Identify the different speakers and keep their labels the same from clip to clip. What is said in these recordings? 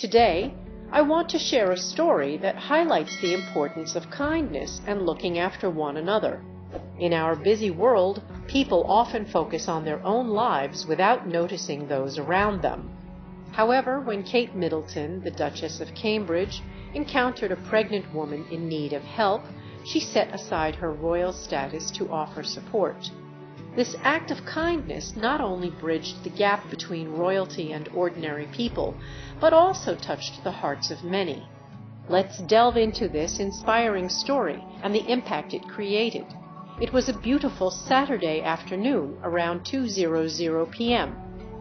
Speaker 1: Today, I want to share a story that highlights the importance of kindness and looking after one another. In our busy world, people often focus on their own lives without noticing those around them. However, when Kate Middleton, the Duchess of Cambridge, encountered a pregnant woman in need of help, she set aside her royal status to offer support. This act of kindness not only bridged the gap between royalty and ordinary people, but also touched the hearts of many. Let's delve into this inspiring story and the impact it created. It was a beautiful Saturday afternoon around 2:00 p.m.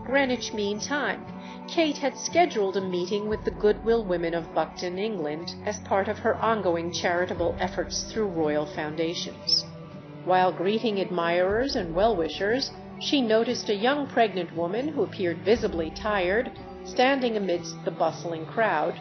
Speaker 1: Greenwich Mean Time. Kate had scheduled a meeting with the Goodwill Women of Buckton, England, as part of her ongoing charitable efforts through royal foundations. While greeting admirers and well-wishers, she noticed a young pregnant woman who appeared visibly tired, standing amidst the bustling crowd.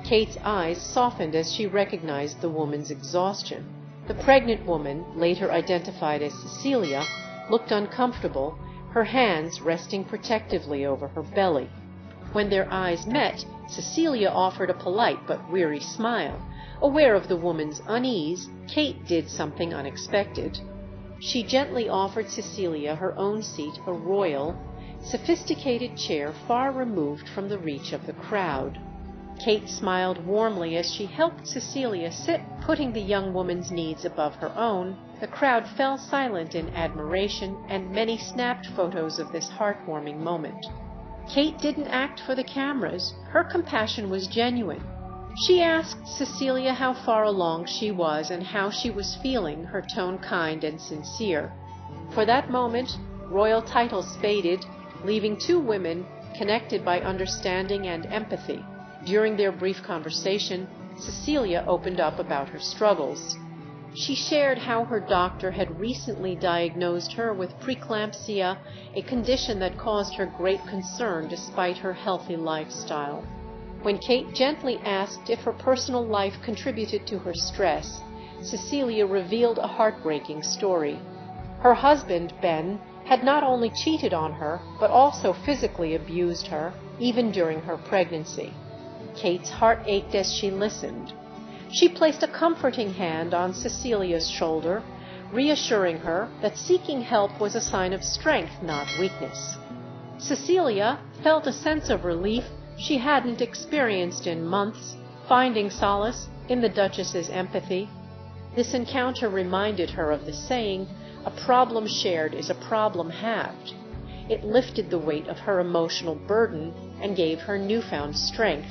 Speaker 1: Kate's eyes softened as she recognized the woman's exhaustion. The pregnant woman, later identified as Cecilia, looked uncomfortable, her hands resting protectively over her belly. When their eyes met, Cecilia offered a polite but weary smile. Aware of the woman's unease, Kate did something unexpected. She gently offered Cecilia her own seat, a royal, sophisticated chair far removed from the reach of the crowd. Kate smiled warmly as she helped Cecilia sit, putting the young woman's needs above her own. The crowd fell silent in admiration, and many snapped photos of this heartwarming moment. Kate didn't act for the cameras. Her compassion was genuine. She asked Cecilia how far along she was and how she was feeling, her tone kind and sincere. For that moment, royal titles faded, leaving two women connected by understanding and empathy. During their brief conversation, Cecilia opened up about her struggles. She shared how her doctor had recently diagnosed her with preeclampsia, a condition that caused her great concern despite her healthy lifestyle. When Kate gently asked if her personal life contributed to her stress, Cecilia revealed a heartbreaking story. Her husband, Ben, had not only cheated on her, but also physically abused her, even during her pregnancy. Kate's heart ached as she listened. She placed a comforting hand on Cecilia's shoulder, reassuring her that seeking help was a sign of strength, not weakness. Cecilia felt a sense of relief she hadn't experienced in months, finding solace in the Duchess's empathy. This encounter reminded her of the saying, "A problem shared is a problem halved." It lifted the weight of her emotional burden and gave her newfound strength.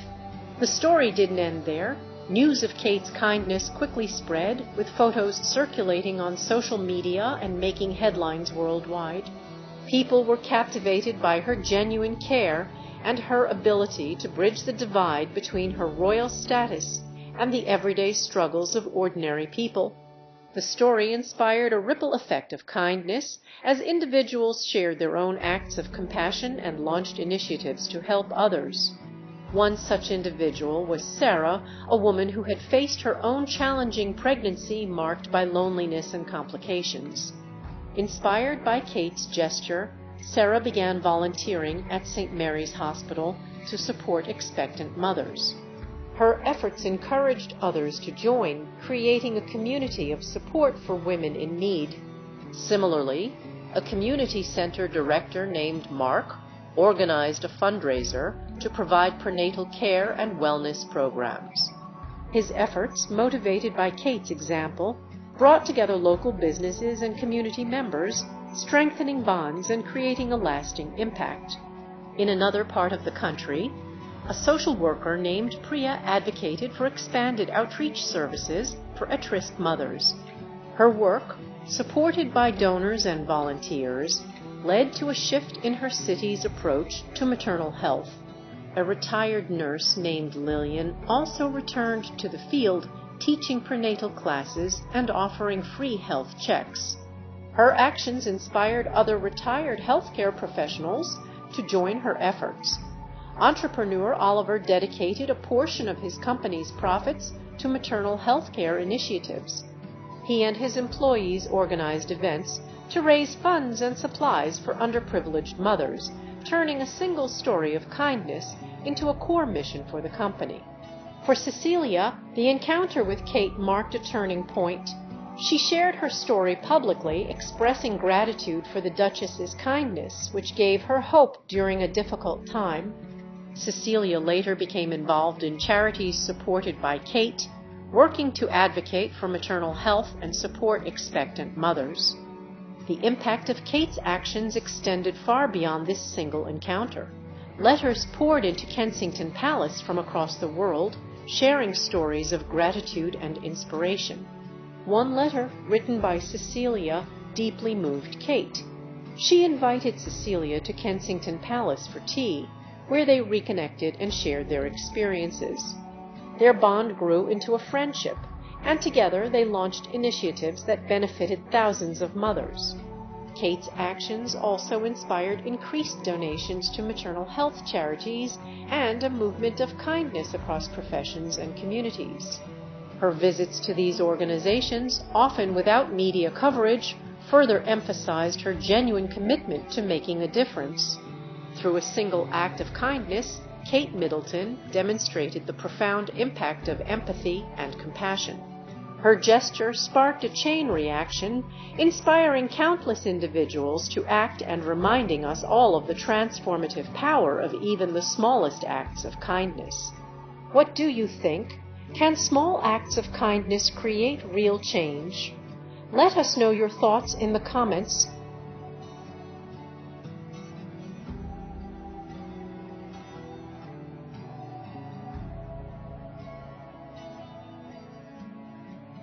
Speaker 1: The story didn't end there. News of Kate's kindness quickly spread, with photos circulating on social media and making headlines worldwide. People were captivated by her genuine care and her ability to bridge the divide between her royal status and the everyday struggles of ordinary people. The story inspired a ripple effect of kindness as individuals shared their own acts of compassion and launched initiatives to help others. One such individual was Sarah, a woman who had faced her own challenging pregnancy marked by loneliness and complications. Inspired by Kate's gesture, Sarah began volunteering at St. Mary's Hospital to support expectant mothers. Her efforts encouraged others to join, creating a community of support for women in need. Similarly, a community center director named Mark organized a fundraiser to provide prenatal care and wellness programs. His efforts, motivated by Kate's example, brought together local businesses and community members, strengthening bonds and creating a lasting impact. In another part of the country, a social worker named Priya advocated for expanded outreach services for at-risk mothers. Her work, supported by donors and volunteers, led to a shift in her city's approach to maternal health. A retired nurse named Lillian also returned to the field, teaching prenatal classes and offering free health checks. Her actions inspired other retired healthcare professionals to join her efforts. Entrepreneur Oliver dedicated a portion of his company's profits to maternal healthcare initiatives. He and his employees organized events to raise funds and supplies for underprivileged mothers, turning a single story of kindness into a core mission for the company. For Cecilia, the encounter with Kate marked a turning point. She shared her story publicly, expressing gratitude for the Duchess's kindness, which gave her hope during a difficult time. Cecilia later became involved in charities supported by Kate, working to advocate for maternal health and support expectant mothers. The impact of Kate's actions extended far beyond this single encounter. Letters poured into Kensington Palace from across the world, sharing stories of gratitude and inspiration. One letter, written by Cecilia, deeply moved Kate. She invited Cecilia to Kensington Palace for tea, where they reconnected and shared their experiences. Their bond grew into a friendship, and together they launched initiatives that benefited thousands of mothers. Kate's actions also inspired increased donations to maternal health charities and a movement of kindness across professions and communities. Her visits to these organizations, often without media coverage, further emphasized her genuine commitment to making a difference. Through a single act of kindness, Kate Middleton demonstrated the profound impact of empathy and compassion. Her gesture sparked a chain reaction, inspiring countless individuals to act and reminding us all of the transformative power of even the smallest acts of kindness. What do you think? Can small acts of kindness create real change? Let us know your thoughts in the comments